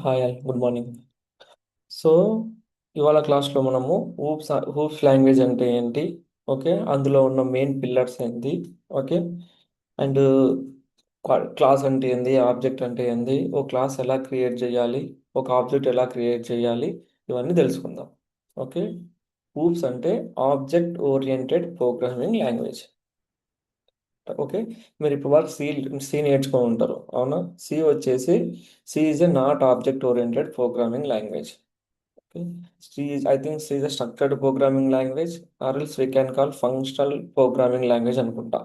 Hi all good morning. So ఇవాళ క్లాస్లో మనము హూప్స్ లాంగ్వేజ్ అంటే ఏంటి, ఓకే, అందులో ఉన్న మెయిన్ పిల్లర్స్ ఏంటి, ఓకే, అండ్ క్లాస్ అంటే ఏంది, ఆబ్జెక్ట్ అంటే ఏంది, ఓ క్లాస్ ఎలా క్రియేట్ చేయాలి, ఒక ఆబ్జెక్ట్ ఎలా క్రియేట్ చేయాలి, ఇవన్నీ తెలుసుకుందాం. ఓకే, హూప్స్ అంటే object oriented programming language. Okay, మీరు ఇప్పుడు వరకు సి నేర్చుకొని ఉంటారు, అవునా? C is a not object oriented programming language. Okay. I think C is a structured programming language, or else we can call functional programming language అనుకుంటా.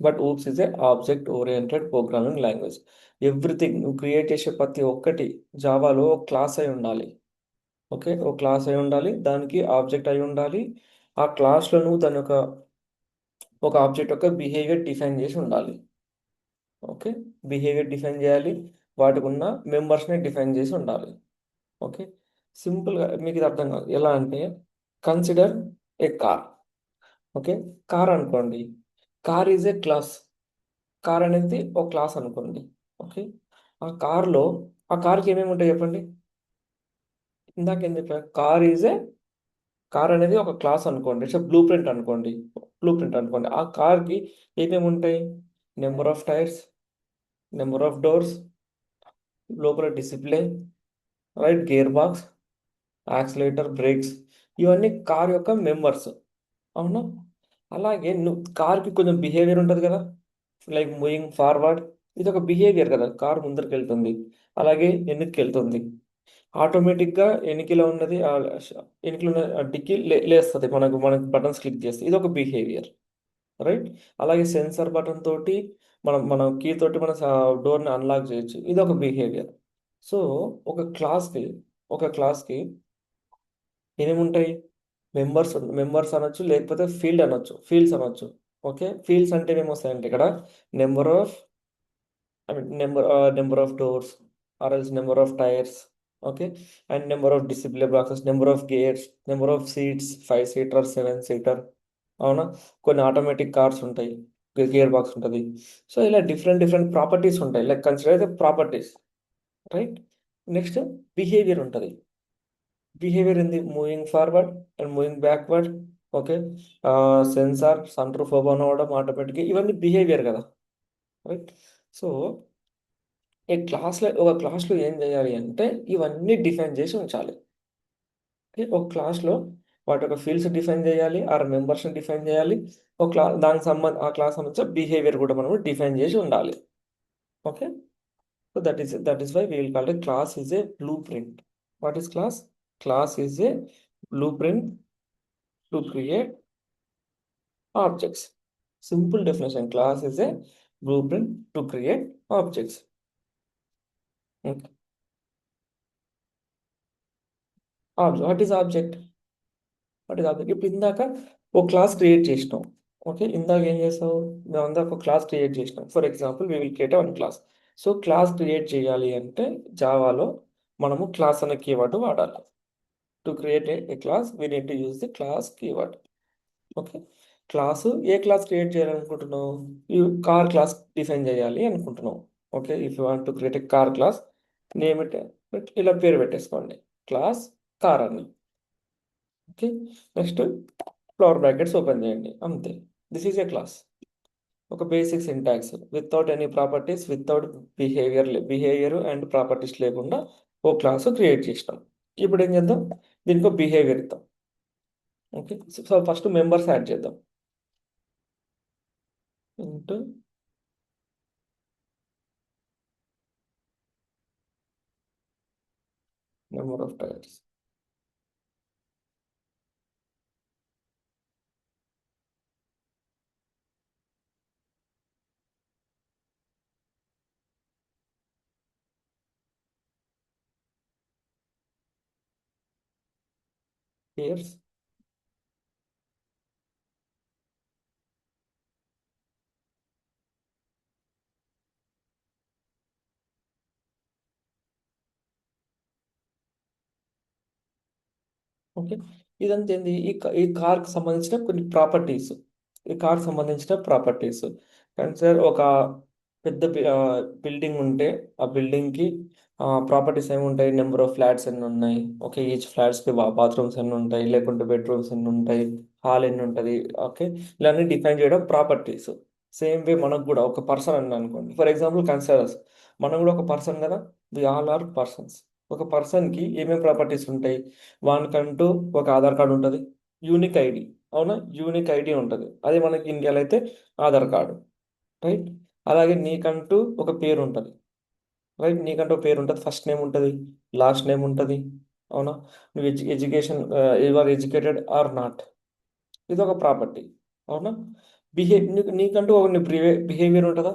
But OOPS is a object oriented programming language. Everything నువ్వు create చేసే ప్రతి ఒక్కటి జావాలో ఒక class అయి ఉండాలి. Okay, ఒక class అయి ఉండాలి, దానికి ఆబ్జెక్ట్ అయి ఉండాలి. ఆ క్లాస్లో నువ్వు దాని ఒక ఆబ్జెక్ట్ యొక్క బిహేవియర్ డిఫైన్ చేసి ఉండాలి. ఓకే, బిహేవియర్ డిఫైన్ చేయాలి, వాటికి ఉన్న మెంబర్స్ని డిఫైన్ చేసి ఉండాలి. ఓకే, సింపుల్గా మీకు ఇది అర్థం కాదు ఎలా అంటే, consider a car. Okay, car అనుకోండి, car is a class. Car అనేది ఒక క్లాస్ అనుకోండి. ఓకే, ఆ కార్లో ఆ కార్కి ఏమేమి ఉంటాయి చెప్పండి. ఇందాక ఏం చెప్పా, కార్ అనేది ఒక క్లాస్ అనుకోండి, ఇట్స్ బ్లూ ప్రింట్ అనుకోండి. ఆ కార్కి ఏమేమి ఉంటాయి? Number of tyres, number of doors, లోపల display, right, gearbox, accelerator, brakes, ఇవన్నీ కార్ యొక్క మెంబర్స్. అవునా? అలాగే నువ్వు కార్కి కొంచెం బిహేవియర్ ఉంటుంది కదా, లైక్ మూవింగ్ ఫార్వర్డ్. ఇది ఒక బిహేవియర్ కదా, కార్ ముందరికి వెళ్తుంది, అలాగే వెనక్కి వెళ్తుంది. ఆటోమేటిక్గా వెనికిలో ఉన్నది వెనికిలో ఉన్న డిక్కి లేస్తుంది, మనకు బటన్స్ క్లిక్ చేస్తే, ఇది ఒక బిహేవియర్, రైట్. అలాగే సెన్సార్ బటన్ తోటి మన కీ తోటి మన డోర్ని అన్లాక్ చేయొచ్చు, ఇది ఒక బిహేవియర్. సో ఒక క్లాస్కి ఒక క్లాస్కి ఏమేమి ఉంటాయి? మెంబర్స్ అనొచ్చు, లేకపోతే ఫీల్డ్స్ అనొచ్చు. ఓకే, ఫీల్డ్స్ అంటే ఏమొస్తాయంటే ఇక్కడ number of number of doors, or else number of tyres. Okay, and number of display boxes, number of gears, number of seats, 5 seater, 7 seater. అవునా? కొన్ని ఆటోమేటిక్ కార్స్ ఉంటాయి, గేర్ బాక్స్ ఉంటుంది. So ఇలా different different properties ఉంటాయి, like consider అయితే properties, right. Next behaviour ఉంటుంది. Behaviour in the moving forward and moving backward. Okay, sensor sun roof open అవ్వడం ఆటోమేటిక్గా, ఇవన్నీ బిహేవియర్ కదా, రైట్. సో ఒక క్లాస్లో ఏం చేయాలి అంటే ఇవన్నీ డిఫైన్ చేసి ఉంచాలి. ఓకే, ఒక క్లాస్లో వాటి యొక్క ఫీల్డ్స్ డిఫైన్ చేయాలి, ఆర్ మెంబర్స్ని డిఫైన్ చేయాలి. ఆ క్లాస్ సంబంధించిన బిహేవియర్ కూడా మనం డిఫైన్ చేసి ఉండాలి. Okay, so that is why we will call a class is a blueprint. What is class? Class is a blueprint to create objects. Simple definition, class is a blueprint to create objects. Okay. What is object? ఇప్పుడు ఇందాక ఒక class create చేసినాం. Okay, ఇందాక ఏం చేసావు? మేము అందాక ఒక క్లాస్ క్రియేట్ చేసినాం. For example we will create one class. So class create చేయాలి అంటే జావాలో మనము క్లాస్ అనే కీవర్డ్ వాడాలి. To create a class we need to use the class keyword. Okay, ఏ క్లాస్ క్రియేట్ చేయాలనుకుంటున్నావు? ఈ కార్ క్లాస్ డిఫైన్ చేయాలి అనుకుంటున్నావు. Okay, if you want to create a car class, name it, ఇలా పేరు పెట్టేసుకోండి, క్లాస్ కార్ అని. Okay, next flower brackets open చేయండి, అంతే. This is a class. ఒక basic syntax, without any properties, without behaviour and properties లేకుండా ఓ class create చేసినాం. ఇప్పుడు ఏం చేద్దాం? దీనికి ఒక బిహేవియర్ ఇద్దాం. Okay, so first members add చేద్దాం. Into number of tyres. Years. Okay, ఇదంతా ఏంది? ఈ కార్కి సంబంధించిన కొన్ని ప్రాపర్టీస్. ఈ కార్కి సంబంధించిన ప్రాపర్టీస్. కన్సిడర్ ఒక పెద్ద బిల్డింగ్ ఉంటే, ఆ బిల్డింగ్కి ప్రాపర్టీస్ ఏమి ఉంటాయి, నెంబర్ ఆఫ్ ఫ్లాట్స్ ఎన్ని ఉన్నాయి, ఓకే, ఈచ్ ఫ్లాట్స్కి బాత్రూమ్స్ ఎన్ని ఉంటాయి, లేకుంటే బెడ్రూమ్స్ ఎన్ని ఉంటాయి, హాల్ ఎన్ని ఉంటుంది, ఓకే, ఇలాన్నీ డిఫైన్ చేయడం ప్రాపర్టీస్. సేమ్ వే మనకు కూడా ఒక పర్సన్ అని అనుకోండి, ఫర్ ఎగ్జాంపుల్ కన్సిడర్స్, మనం కూడా ఒక పర్సన్ కదా, వి ఆల్ ఆర్ పర్సన్స్. ఒక పర్సన్కి ఏమేమి ప్రాపర్టీస్ ఉంటాయి, వానికంటూ ఒక ఆధార్ కార్డు ఉంటుంది, యూనిక్ ఐడి, అవునా, యూనిక్ ఐడి ఉంటుంది, అదే మనకి ఇండియాలో అయితే ఆధార్ కార్డు, రైట్. అలాగే నీకంటూ ఒక పేరు ఉంటుంది, రైట్, నీకంటూ ఒక పేరు ఉంటుంది, ఫస్ట్ నేమ్ ఉంటుంది, లాస్ట్ నేమ్ ఉంటుంది, అవునా. నువ్వు education, you are educated or not, ఇది ఒక ప్రాపర్టీ, అవునా. నీకంటూ ఒక బిహేవియర్ ఉంటుందా,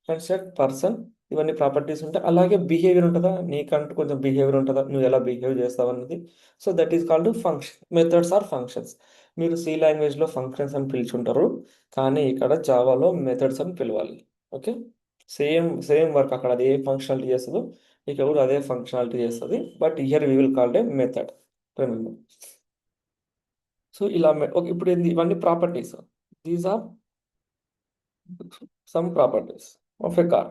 కన్స్ట్రక్ట్ పర్సన్, ఇవన్నీ ప్రాపర్టీస్ ఉంటాయి. అలాగే బిహేవియర్ ఉంటుందా, నీకంటూ కొంచెం బిహేవియర్ ఉంటుందా, నువ్వు ఎలా బిహేవ్ చేస్తావు అన్నది. So that is called function, methods or functions. మీరు సి లాంగ్వేజ్లో ఫంక్షన్స్ అని పిలుచుంటారు, కానీ ఇక్కడ జావాలో మెథడ్స్ అని పిలవాలి, ఓకే. సేమ్ సేమ్ వర్క్, అక్కడ అది ఏ ఫంక్షనాలిటీ చేస్తుందో ఇక్కడ కూడా అదే ఫంక్షనాలిటీ చేస్తుంది, but here we will called a method, remember. So ఇలా ఓకే, ఇప్పుడు ఇవన్నీ properties, these are some properties of a car.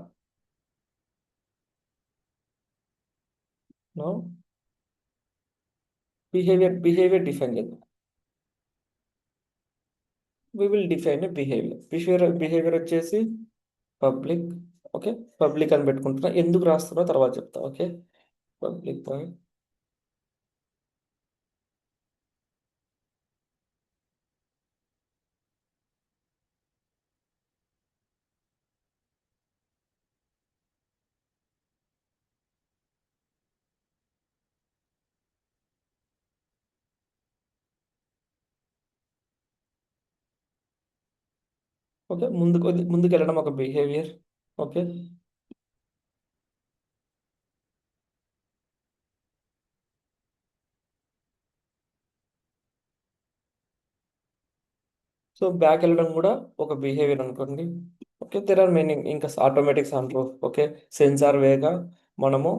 Now behaviour define చేద్దాం. We will define a behaviour వచ్చేసి పబ్లిక్, ఓకే, పబ్లిక్ అని పెట్టుకుంటున్నా, ఎందుకు రాస్తున్నా తర్వాత చెప్తా, ఓకే. పబ్లిక్ పాయింట్, ఓకే, ముందుకు వెళ్ళడం ఒక బిహేవియర్, ఓకే. సో బ్యాక్ వెళ్ళడం కూడా ఒక బిహేవియర్ అనుకోండి, ఓకే. దెర్ ఆర్ మెనీ ఇంకా ఆటోమేటిక్స్ అంటారు, ఓకే. సెన్సార్ వేగా మనము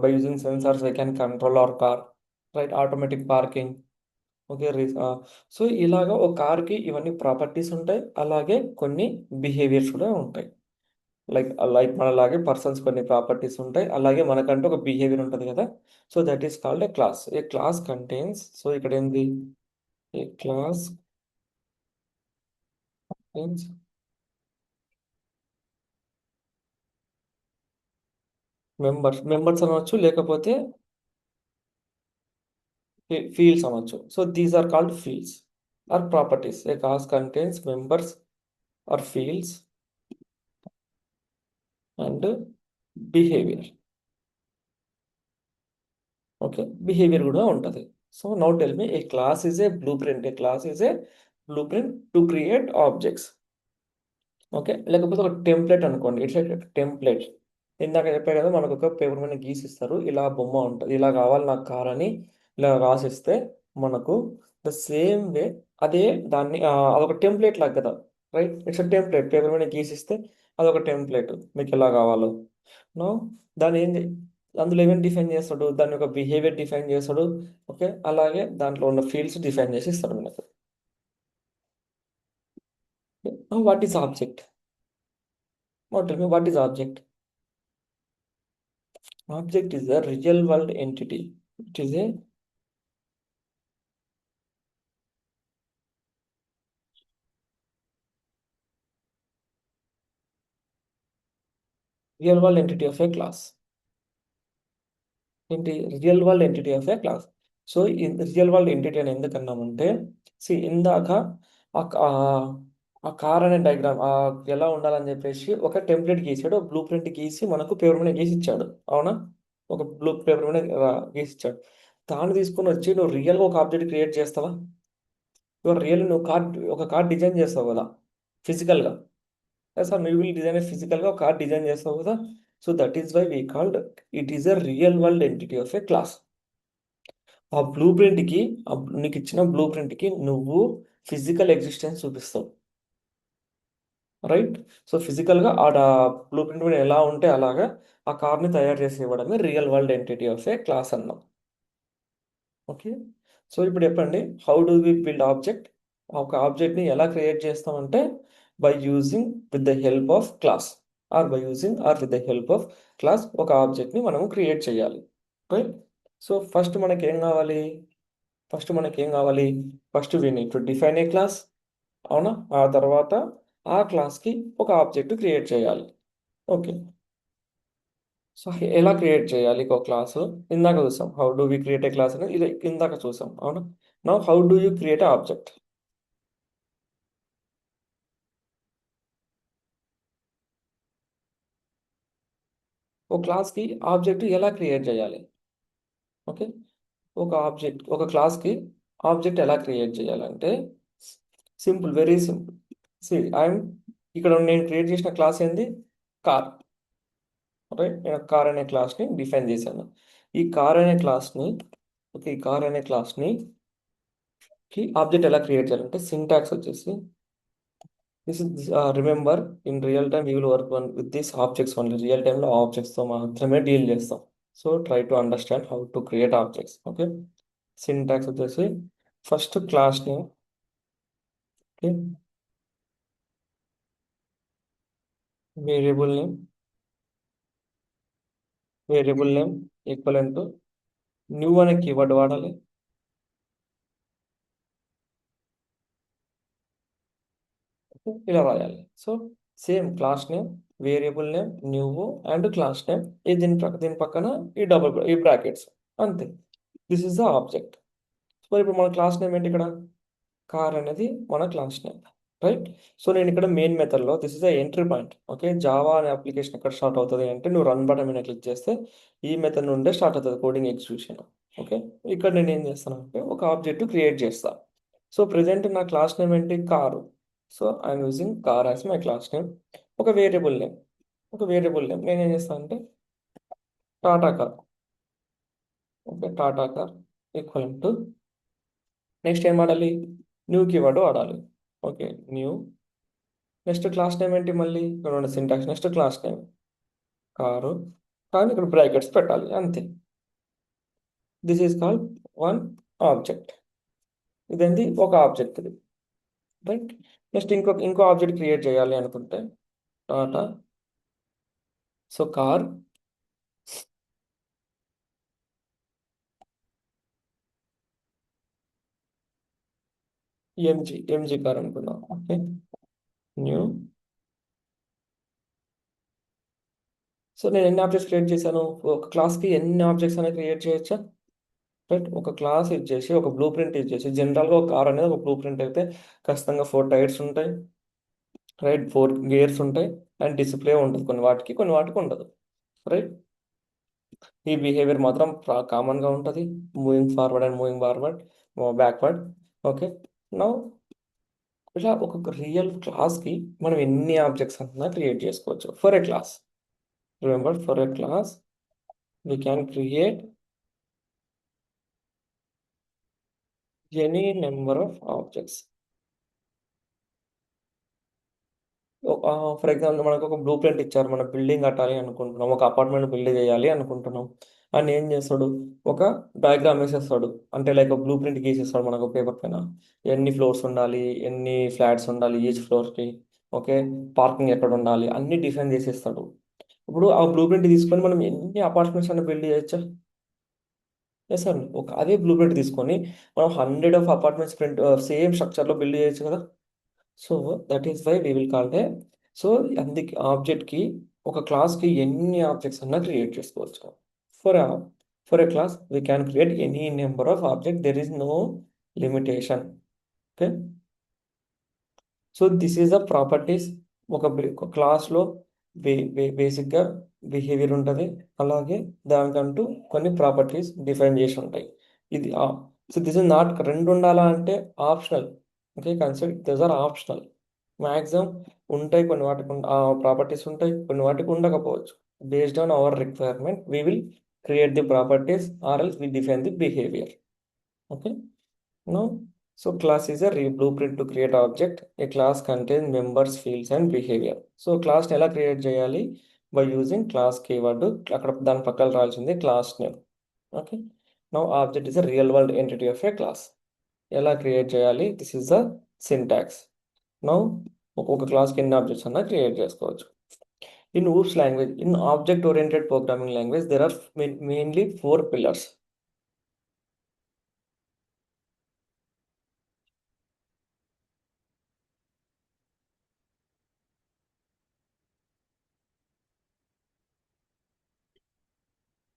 by using sensors we can control our car, right, automatic parking, okay. So ఇలాగా ఒక కార్కి ఇవన్నీ ప్రాపర్టీస్ ఉంటాయి, అలాగే కొన్ని బిహేవియర్స్ కూడా ఉంటాయి. లైక్ మనలాగే పర్సన్స్ కొన్ని ప్రాపర్టీస్ ఉంటాయి, అలాగే మనకంటూ ఒక బిహేవియర్ ఉంటుంది కదా. So that is called a class. A class contains, so ఇక్కడ ఏంది, ఏ క్లాస్ మీన్స్ మెంబర్స్ అనవచ్చు, లేకపోతే ఫీల్డ్స్ అనవచ్చు. So these are called fields or properties. A class contains members or fields and behaviour, okay. Behaviour కూడా ఉంటుంది. So now tell me, a class is a blueprint. A class is a blueprint to create objects, okay. లేకపోతే ఒక template అనుకోండి, it's template. ఇందాక చెప్పే కదా, మనకు ఒక పేపర్ మీద గీసిస్తారు, ఇలా బొమ్మ ఉంటుంది, ఇలా కావాలి నాకు కార్ అని ఇలా రాసిస్తే మనకు ద సేమ్ వే అదే దాన్ని అదొక టెంప్లెట్ లాగా కదా, రైట్. ఇట్స్ టెంప్లెట్, పేపర్ మీద గీసిస్తే అదొక టెంప్లెట్, మీకు ఎలా కావాలో. నో దాన్ని అందులో ఏమేమి డిఫైన్ చేస్తాడు, దాని యొక్క బిహేవియర్ డిఫైన్ చేస్తాడు, ఓకే. అలాగే దాంట్లో ఉన్న ఫీల్డ్స్ డిఫైన్ చేసి ఇస్తాడు మనకు. What is object? What is object? Object is a real world entity. It is a real world entity of a class. ఏంటి real world entity of a class. So ఈ real world entity అని ఎందుకన్నామంటే, ఇందాక ఆ car అనే diagram ఎలా ఉండాలని చెప్పేసి ఒక టెంప్లెట్ గీసాడు, బ్లూ ప్రింట్ గీసి మనకు పేపర్ మీద గీసి ఇచ్చాడు, అవునా. ఒక బ్లూ పేపర్ మీద గీసి ఇచ్చాడు. దాన్ని తీసుకొని వచ్చి నువ్వు రియల్గా ఒక ఆబ్జెక్ట్ క్రియేట్ చేస్తావా? ఇవాళ రియల్ నువ్వు ఒక కార్ డిజైన్ చేస్తావు కదా, ఫిజికల్గా. సార్ నువ్వు విల్ డిజైన్ ఫిజికల్గా ఒక కార్ డిజైన్ చేస్తావు కదా. So that is why we called it is a real world entity of a class. ఆ బ్లూ ప్రింట్కి, నీకు ఇచ్చిన బ్లూ ప్రింట్కి నువ్వు ఫిజికల్ ఎగ్జిస్టెన్స్ చూపిస్తావు, రైట్. సో ఫిజికల్గా ఆ బ్లూ ప్రింట్ మీద ఎలా ఉంటే అలాగా ఆ కార్ని తయారు చేసి ఇవ్వడమే real world entity of a class అన్నాం, ఓకే. సో ఇప్పుడు చెప్పండి, how do we build object? ఒక ఆబ్జెక్ట్ని ఎలా క్రియేట్ చేస్తామంటే by using with the help of class. Or by using or with the help of class ఒక ఆబ్జెక్ట్ని మనము క్రియేట్ చేయాలి. రైట్. సో ఫస్ట్ మనకి ఏం కావాలి, first we need to define a class. అవునా? ఆ తర్వాత ఆ క్లాస్కి ఒక ఆబ్జెక్ట్ క్రియేట్ చేయాలి. ఓకే. సో ఎలా క్రియేట్ చేయాలి ఒక క్లాసు? ఇందాక చూసాం how do we create a class అనేది, ఇది ఇందాక చూసాం. అవునా? Now how do you create a object? ఒక క్లాస్కి ఆబ్జెక్ట్ ఎలా క్రియేట్ చేయాలి? ఓకే. ఒక క్లాస్కి ఆబ్జెక్ట్ ఎలా క్రియేట్ చేయాలంటే simple, very simple. See I'm ఇక్కడ నేను క్రియేట్ చేసిన క్లాస్ ఏంది? కార్. రైట్. నేను కార్ అనే క్లాస్ని డిఫైన్ చేశాను. ఈ కార్ అనే క్లాస్ని ఓకే ఈ కార్ అనే క్లాస్ని కి ఆబ్జెక్ట్ ఎలా క్రియేట్ చేయాలంటే సింటాక్స్ వచ్చేసి this is remember, in real time we will work with this objects only. Real టైంలో ఆబ్జెక్ట్స్తో మాత్రమే డీల్ చేస్తాం. So try to understand how to create objects. Okay. Syntax వచ్చేసి first class name. Okay. Variable name variable name equivalent to new అనే keyword వాడాలి. Okay, ఇలా రాయాలి. So same class name, variable name, new and class name. దీని పక్కన ఈ brackets. అంతే. This is the object. So ఇప్పుడు మన క్లాస్ నేమ్ ఏంటి ఇక్కడ? కార్ అనేది మన క్లాస్ నేమ్. రైట్. సో నేను ఇక్కడ మెయిన్ మెథడ్లో this is the entry point. Okay. Java అనే అప్లికేషన్ ఎక్కడ స్టార్ట్ అవుతుంది అంటే నువ్వు రన్ బటన్ మీద క్లిక్ చేస్తే ఈ మెథడ్ నుండే స్టార్ట్ అవుతుంది కోడింగ్ ఎగ్జిక్యూషన్. ఓకే. ఇక్కడ నేను ఏం చేస్తాను అంటే ఒక ఆబ్జెక్ట్ క్రియేట్ చేస్తాను. సో ప్రెసెంట్ నా క్లాస్ నేమ్ ఏంటి? Car. So I'm using car as my class name. ఒక వేరియబుల్ నేమ్ నేను ఏం చేస్తాను అంటే Tata car. Okay. Tata car equal to next ఏం వాడాలి? న్యూ కీవర్డ్ వాడాలి. Okay. New. Next class name ఏంటి? మళ్ళీ ఇక్కడ syntax. Next class name car, కానీ ఇక్కడ బ్రాకెట్స్ పెట్టాలి. అంతే. This is called one object. ఇదేంటి? ఒక ఆబ్జెక్ట్ ఇది. రైట్. నెక్స్ట్ ఇంకో ఆబ్జెక్ట్ క్రియేట్ చేయాలి అనుకుంటే Tata. So car MG car అనుకుందాం. ఓకే. న్యూ. సో నేను ఎన్ని ఆబ్జెక్ట్స్ క్రియేట్ చేశాను? ఒక క్లాస్కి ఎన్ని ఆబ్జెక్ట్స్ అనేది క్రియేట్ చేయొచ్చా? రైట్. ఒక క్లాస్ ఇచ్చేసి ఒక బ్లూ ప్రింట్ ఇచ్చేసి జనరల్గా ఒక కార్ అనేది ఒక బ్లూ ప్రింట్ అయితే ఖచ్చితంగా 4 టైర్స్ ఉంటాయి. రైట్. 4 గేర్స్ ఉంటాయి అండ్ డిస్ప్లే ఉంటుంది కొన్ని వాటికి ఉండదు. రైట్. ఈ బిహేవియర్ మాత్రం కామన్గా ఉంటుంది. Moving forward and moving forward, backward. Okay. Now ఇలా ఒక రియల్ క్లాస్కి మనం ఎన్ని ఆబ్జెక్ట్స్ అన్నా క్రియేట్ చేసుకోవచ్చు. For a class, remember, for a class we can create any number of objects. For example మనకు ఒక బ్లూ ప్రింట్ ఇచ్చారు, మనం బిల్డింగ్ కట్టాలి అనుకుంటున్నాం, ఒక అపార్ట్మెంట్ బిల్డ్ చేయాలి అనుకుంటున్నాం. అని ఏం చేస్తాడు? ఒక డయాగ్రామ్ వేసేస్తాడు. అంటే లైక్ బ్లూ ప్రింట్ గీసేస్తాడు మనకు పేపర్ పైన. ఎన్ని ఫ్లోర్స్ ఉండాలి, ఎన్ని ఫ్లాట్స్ ఉండాలి ఈచ్ ఫ్లోర్కి. ఓకే. పార్కింగ్ ఎక్కడ ఉండాలి అన్ని డిఫైన్ చేసేస్తాడు. ఇప్పుడు ఆ బ్లూ ప్రింట్ తీసుకొని మనం ఎన్ని అపార్ట్మెంట్స్ అన్న బిల్డ్ చేయొచ్చా? Yes sir. అదే బ్లూ ప్రింట్ తీసుకొని మనం 100 అపార్ట్మెంట్స్ ప్రింట్ సేమ్ స్ట్రక్చర్లో బిల్డ్ చేయొచ్చు కదా. So that is why we will call they. సో అందుకే ఆబ్జెక్ట్కి ఒక క్లాస్కి ఎన్ని ఆబ్జెక్ట్స్ అన్నా క్రియేట్ చేసుకోవచ్చు. For for a class we can create any number of object, there is no limitation. Okay. So this is the properties. ఒక క్లాస్లో బేసిక్గా బిహేవియర్ ఉంటుంది, అలాగే దానికంటూ కొన్ని ప్రాపర్టీస్ డిఫైన్ చేసి ఉంటాయి. ఇది సో దిస్ ఇస్ నాట్ రెండు ఉండాలా అంటే optional. Okay. Consider this are optional. Maximum ఉంటాయి, కొన్ని వాటికి ప్రాపర్టీస్ ఉంటాయి, కొన్ని వాటికి ఉండకపోవచ్చు. Based on our requirement we will create the properties or else we define the behaviour. Okay. No. So class is a blueprint to create object. A class contains members, fields, and behavior. So class ఎలా create చేయాలి? By using class keyword. అక్కడ దాని పక్కన రాల్సింది class name. Okay. Now object is a real world entity of a class. ఎలా create చేయాలి? This is the syntax. Now ఒక్కొక్క క్లాస్కి ఎన్ని ఆబ్జెక్ట్స్ అన్నా క్రియేట్ చేసుకోవచ్చు. In OOPS language, in object-oriented programming language, there are mainly four pillars.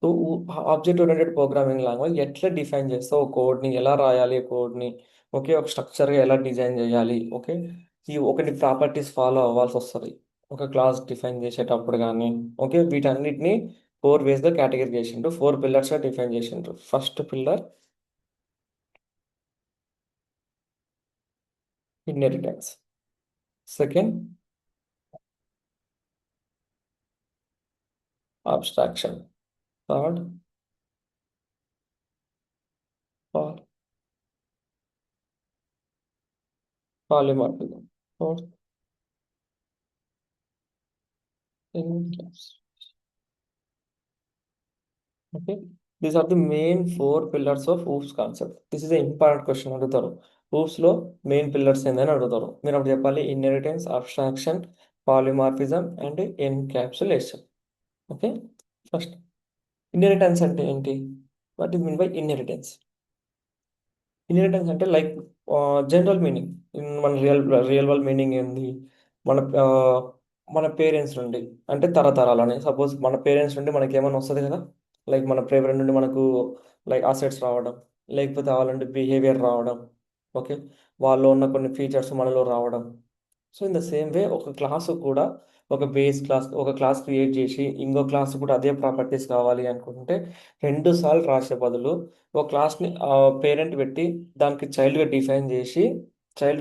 So object oriented programming language ఎట్లా define చేస్తావు కోడ్ని ఎలా రాయాలి కోడ్ని ఓకే ఒక స్ట్రక్చర్గా ఎలా డిజైన్ చేయాలి ఓకే ఈ ఒకటి ప్రాపర్టీస్ ఫాలో అవ్వాల్సి వస్తుంది ఒక క్లాస్ డిఫైన్ చేసేటప్పుడు కానీ ఓకే వీటన్నిటిని ఫోర్ వేస్గా కేటగిరీ చేసిండ్రు ఫోర్ పిల్లర్స్గా డిఫైన్ చేసిండ్రు first pillar inheritance second abstraction third polymorphism fourth inheritance. Okay, these are the main four pillars of OOPS concept. This is an important question అడుగుతారు. OOPS లో main pillars ఏందని అడుగుతారు. మీరు అప్పుడు చెప్పాలి inheritance, abstraction, polymorphism and encapsulation. Okay, first inheritance అంటే ఏంటి? What is mean by inheritance? Inheritance అంటే లైక్ జనరల్ మీనింగ్ మన రియల్ వరల్డ్ మీనింగ్ ఏంది మన ఆ, మన పేరెంట్స్ నుండి అంటే తరతరాలని సపోజ్ మన పేరెంట్స్ నుండి మనకి ఏమైనా వస్తుంది కదా లైక్ మన పేరెంట్ నుండి మనకు లైక్ అసెట్స్ రావడం లేకపోతే వాళ్ళ నుండి బిహేవియర్ రావడం ఓకే వాళ్ళు ఉన్న కొన్ని ఫీచర్స్ మనలో రావడం so in the same way ఒక క్లాసు కూడా ఒక బేస్ క్లాస్ ఒక క్లాస్ క్రియేట్ చేసి ఇంకో క్లాస్ కూడా అదే ప్రాపర్టీస్ కావాలి అనుకుంటే రెండు సార్లు రాసే బదులు ఒక క్లాస్ని పేరెంట్ పెట్టి దానికి చైల్డ్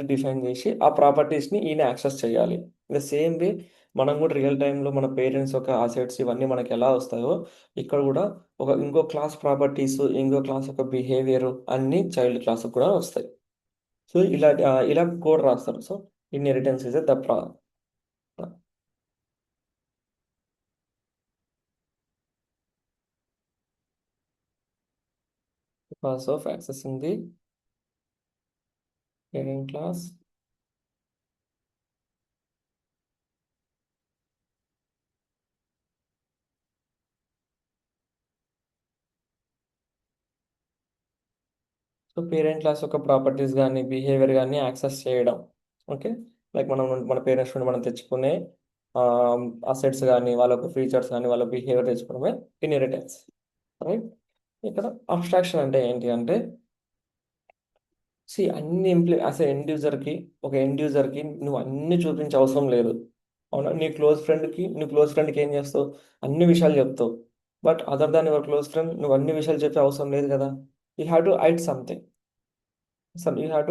డిఫైన్ చేసి ఆ ప్రాపర్టీస్ని ఈయన యాక్సెస్ చేయాలి ఇన్ ద సేమ్ వే మనం కూడా రియల్ టైంలో మన పేరెంట్స్ యొక్క అసెట్స్ ఇవన్నీ మనకి ఎలా వస్తాయో ఇక్కడ కూడా ఒక ఇంకో క్లాస్ ప్రాపర్టీస్ ఇంకో క్లాస్ యొక్క బిహేవియర్ అన్నీ చైల్డ్ క్లాస్ కూడా వస్తాయి సో ఇలా కోడ్ రాస్తారు so inheritance is the process of accessing the parent class so parent class యొక్క ప్రాపర్టీస్ కానీ బిహేవియర్ కానీ యాక్సెస్ చేయడం ఓకే లైక్ మనం మన పేరెంట్స్ నుండి మనం తెచ్చుకునే అసెట్స్ కానీ వాళ్ళ యొక్క ఫీచర్స్ కానీ వాళ్ళ బిహేవియర్ తెచ్చుకోవడమే ఇన్హెరిటెన్స్ రైట్ ఇక్కడ అబ్స్ట్రాక్షన్ అంటే ఏంటి అంటే అన్ని అసలు ఎండ్ యూజర్కి నువ్వు అన్ని చూపించే అవసరం లేదు అవునా నీ క్లోజ్ ఫ్రెండ్కి ఏం చేస్తావు అన్ని విషయాలు చెప్తావు but other than your close friend నువ్వు అన్ని విషయాలు చెప్పే అవసరం లేదు కదా you have to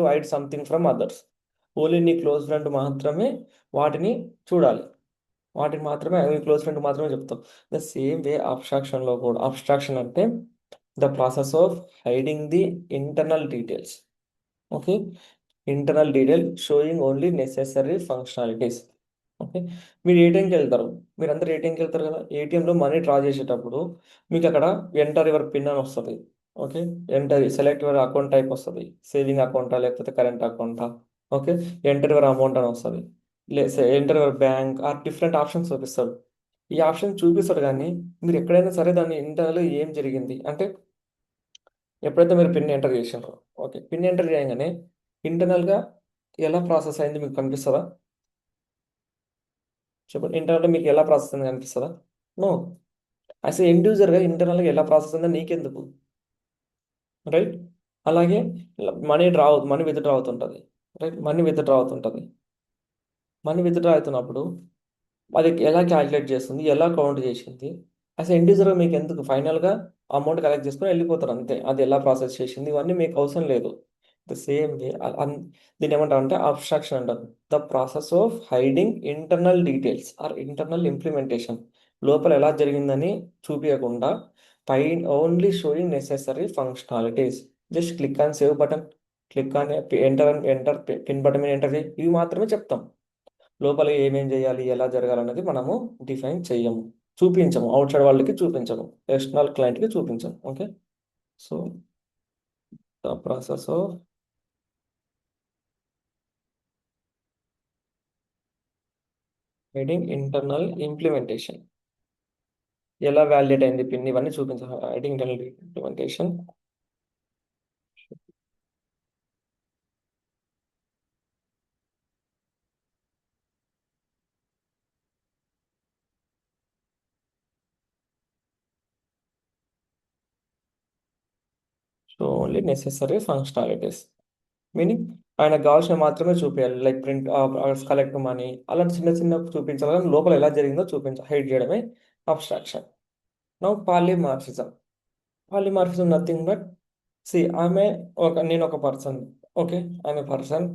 hide something from others only నీ క్లోజ్ ఫ్రెండ్ మాత్రమే వాటిని చూడాలి వాటిని మాత్రమే నీ క్లోజ్ ఫ్రెండ్ మాత్రమే చెప్తావు ద సేమ్ వే అబ్స్ట్రాక్షన్లో కూడా అబ్స్ట్రాక్షన్ అంటే the process of hiding the internal details okay internal detail showing only necessary functionalities okay మీరు ఏటీఎంకి వెళ్తారు మీరందరూ ఏటీఎంకి వెళ్తారు కదా ఏటీఎంలో మనీ డ్రా చేసేటప్పుడు మీకు అక్కడ ఎంటర్ యువర్ పిన్ అని వస్తుంది okay select your account type వస్తుంది సేవింగ్ అకౌంటా లేకపోతే కరెంట్ అకౌంటా ఓకే ఎంటర్ యువర్ అమౌంట్ అని వస్తుంది ఎంటర్ యువర్ బ్యాంక్ ఆ డిఫరెంట్ ఆప్షన్స్ చూపిస్తాడు ఈ ఆప్షన్ చూపిస్తాడు కానీ మీరు ఎక్కడైనా సరే దాన్ని ఇంటర్నల్ ఏం జరిగింది అంటే ఎప్పుడైతే మీరు పిన్ ఎంటర్ చేసినారో ఓకే పిన్ ఎంటర్ చేయగానే ఇంటర్నల్గా ఎలా ప్రాసెస్ అయింది మీకు కనిపిస్తుందా చెప్పండి ఇంటర్నల్గా మీకు ఎలా ప్రాసెస్ అయింది కనిపిస్తుందా నో అసలు ఎండ్ యూజర్గా ఇంటర్నల్గా ఎలా ప్రాసెస్ అయిందో నీకెందుకు రైట్ అలాగే మనీ విత్డ్రా అవుతుంటుంది రైట్ మనీ విత్డ్రా అవుతున్నప్పుడు అది ఎలా క్యాలిక్యులేట్ చేస్తుంది ఎలా కౌంట్ చేసింది అసలు ఎండ్ యూజర్గా మీకు ఎందుకు ఫైనల్గా అమౌంట్ కలెక్ట్ చేసుకొని వెళ్ళిపోతారు అంతే అది ఎలా ప్రాసెస్ చేసింది ఇవన్నీ మీకు అవసరం లేదు ద సేమ్ వే దీన్ని ఏమంటారు అంటే అబ్స్ట్రాక్షన్ అంటారు the process of hiding internal details or internal implementation లోపల ఎలా జరిగిందని చూపించకుండా పైన only showing necessary functionalities just click on save button click on enter pin button మీద ఎంటర్ చేయి ఇవి మాత్రమే చెప్తాం లోపల ఏమేం చేయాలి ఎలా జరగాలన్నది మనము డిఫైన్ చెయ్యము చూపించము అవుట్ సైడ్ వాళ్ళకి చూపించము ఎక్స్టర్నల్ క్లయింట్కి చూపించము okay so the process of hiding internal implementation. ఎలా వ్యాలిడేట్ అయింది పిన్ ఇవన్నీ చూపించాలి. Hiding internal implementation. So only necessary functionalities, meaning ఆయనకు కావాల్సిన మాత్రమే చూపించాలి. లైక్ ప్రింట్, కలెక్ట్ మనీ, అలాంటి చిన్న చిన్న చూపించాలి, కానీ లోపల ఎలా జరిగిందో చూపించాలి. హైడ్ చేయడమే abstraction. Now polymorphism. Polymorphism nothing but, see ఆమె నేను ఒక పర్సన్. ఓకే, ఆమె పర్సన్.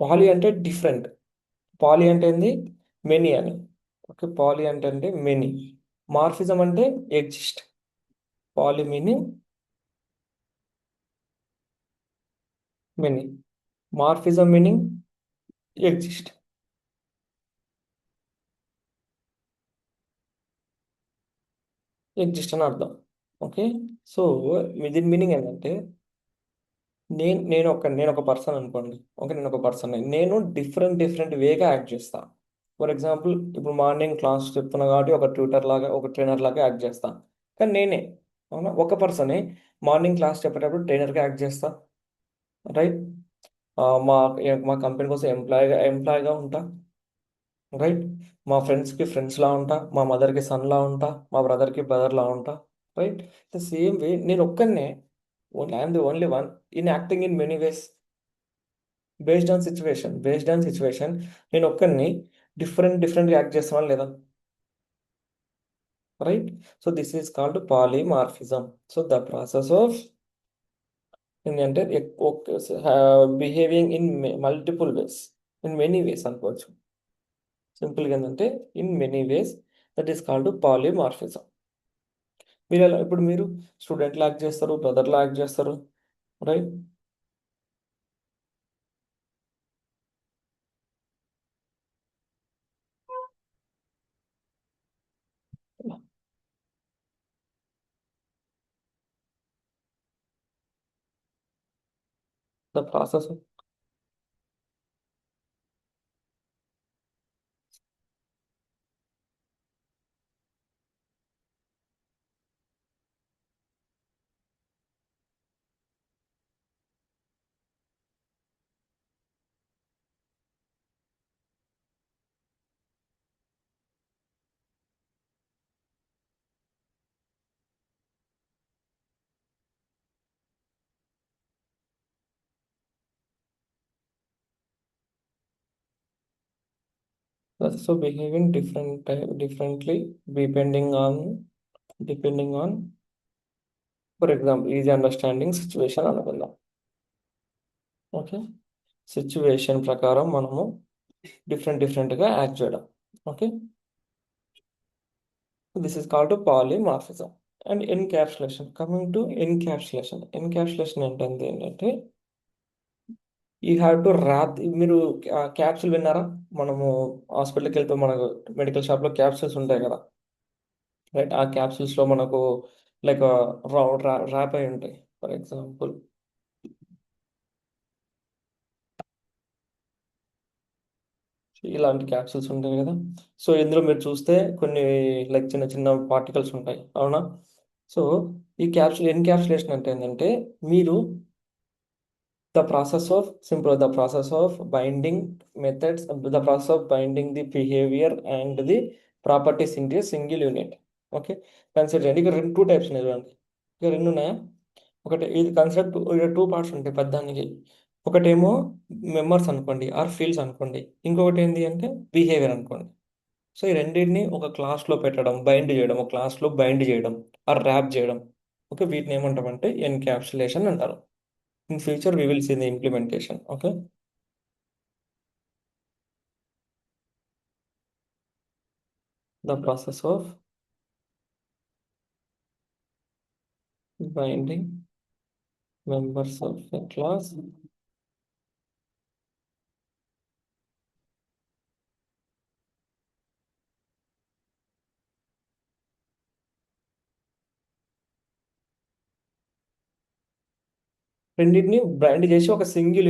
పాలి అంటే డిఫరెంట్. పాలి అంటే ఏంది? మెనీ అని. ఓకే, పాలి అంటే మెనీ. మార్ఫిజం అంటే exist. Poly meaning many, morphism meaning exist. Exist అని అర్థం. ఓకే, సో దీని మీనింగ్ ఏంటంటే, నేను ఒక పర్సన్ అనుకోండి. ఓకే, నేను ఒక పర్సన్, నేను డిఫరెంట్ డిఫరెంట్ వేగా యాక్ట్ చేస్తా. ఫర్ ఎగ్జాంపుల్, ఇప్పుడు మార్నింగ్ క్లాస్ చెప్తున్నా కాబట్టి ఒక ట్యూటర్ లాగా, ఒక ట్రైనర్ లాగా యాక్ట్ చేస్తా. కానీ నేనే, అవునా, ఒక పర్సనే మార్నింగ్ క్లాస్ చెప్పేటప్పుడు ట్రైనర్గా యాక్ట్ చేస్తా. రైట్. మా మా కంపెనీ కోసం ఎంప్లాయీగా ఉంటా. రైట్. మా ఫ్రెండ్స్కి ఫ్రెండ్స్లా ఉంటా, మా మదర్కి సన్లా ఉంటా, మా బ్రదర్కి బ్రదర్లా ఉంటా. రైట్. ద సేమ్ వే నేను ఒక్కనే, I'm the only one in acting in many ways, based on situation. నేను ఒక్కరిని డిఫరెంట్ డిఫరెంట్గా యాక్ట్ చేస్తాను లేదా? Right. So this is called polymorphism. So the process of ఏంటంటే behaving in multiple ways, in many ways అనుకోవచ్చు. సింపుల్గా ఏంటంటే in many ways, that is called polymorphism. ఇప్పుడు మీరు స్టూడెంట్ యాక్ట్ చేస్తారు, బ్రదర్లా యాక్ట్ చేస్తారు. Right. The process. So behaving differently depending on, for example, easy understanding situation అనుకుందాం. ఓకే, సిచ్యువేషన్ ప్రకారం మనము డిఫరెంట్గా యాక్ట్ చేయడం. Okay, this is called polymorphism. And encapsulation. Coming to encapsulation ఏంటంటే యూ హ్యావ్ టు ర్యాప్. మీరు capsule విన్నారా? మనము హాస్పిటల్కి వెళ్తే మనకు మెడికల్ షాప్లో క్యాప్సుల్స్ ఉంటాయి కదా. రైట్. ఆ క్యాప్సూల్స్లో మనకు లైక్ ర్యాప్ అయి ఉంటాయి. ఫర్ ఎగ్జాంపుల్, ఇలాంటి క్యాప్సూల్స్ ఉంటాయి కదా. సో ఇందులో మీరు చూస్తే కొన్ని లైక్ చిన్న చిన్న పార్టికల్స్ ఉంటాయి, అవునా. సో ఈ ఎన్క్యాప్సులేషన్ అంటే ఏంటంటే, మీరు the process of binding the behavior and the properties into a single unit. Okay, consider చేయండి. ఇక్కడ టూ టైప్స్ ఉన్నాయి చూడండి. ఇక్కడ రెండు ఉన్నాయా? ఒకటి ఇది కన్సెప్ట్, ఇక్కడ టూ పార్ట్స్ ఉంటాయి పెద్దానికి. ఒకటేమో మెంబర్స్ అనుకోండి, ఆర్ ఫీల్డ్స్ అనుకోండి. ఇంకొకటి ఏంటి అంటే బిహేవియర్ అనుకోండి. సో ఈ రెండింటిని ఒక క్లాస్లో పెట్టడం, బైండ్ చేయడం, ఒక క్లాస్లో బైండ్ చేయడం, ఆర్ ర్యాప్ చేయడం. ఓకే, వీటిని ఏమంటామంటే ఎన్క్యాప్సులేషన్ అంటారు. In future, we will see the implementation. Okay, the process of binding members of a class. రెండింటిని బైండ్ చేసి ఒక సింగిల్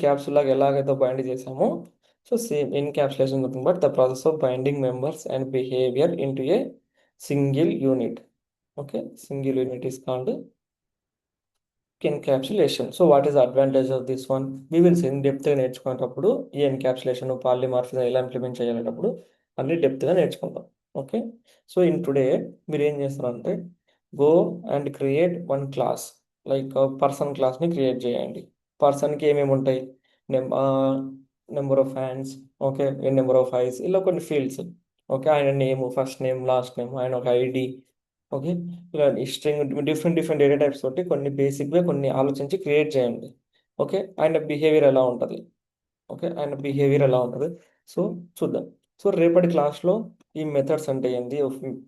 క్యాప్సూల్ లాగా ఎలాగైతే బైండ్ చేసామో, సో సేమ్ ఎన్క్యాప్సులేషన్ గురించి, but the process of binding members and behaviour into a single unit. Okay, single unit is called encapsulation. So what is advantage of this one? We will in డెప్త్గా నేర్చుకునేటప్పుడు ఈ encapsulation polymorphism ఎలా implement చేయాలనేటప్పుడు అన్ని డెప్త్గా నేర్చుకుందాం. Okay, so in today మీరు ఏం చేస్తారంటే go and create one class, like person క్లాస్ని క్రియేట్ చేయండి. పర్సన్కి ఏమేమి ఉంటాయి? Num number of hands, okay, number of eyes, ఇలా కొన్ని ఫీల్డ్స్. ఓకే, ఆయన name, first name, last name, ఆయన ఒక ఐడి. ఓకే, ఇలా string different different data types తోటి కొన్ని బేసిక్గా కొన్ని ఆలోచించి క్రియేట్ చేయండి. ఓకే, ఆయన బిహేవియర్ ఎలా ఉంటుంది? ఓకే, ఆయన బిహేవియర్ ఎలా ఉంటుంది? సో చూద్దాం. సో రేపటి క్లాస్లో ఈ మెథడ్స్ అంటే ఏంటి,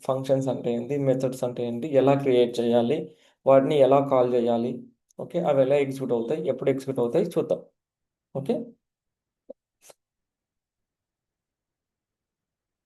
ఫంక్షన్స్ అంటే ఏంటి, మెథడ్స్ అంటే ఏంటి, ఎలా క్రియేట్ చేయాలి, వాటిని ఎలా కాల్ చేయాలి, ఓకే, అవి ఎలా ఎగ్జిక్యూట్ అవుతాయి, ఎప్పుడు ఎగ్జిక్యూట్ అవుతాయి చూద్దాం. ఓకే.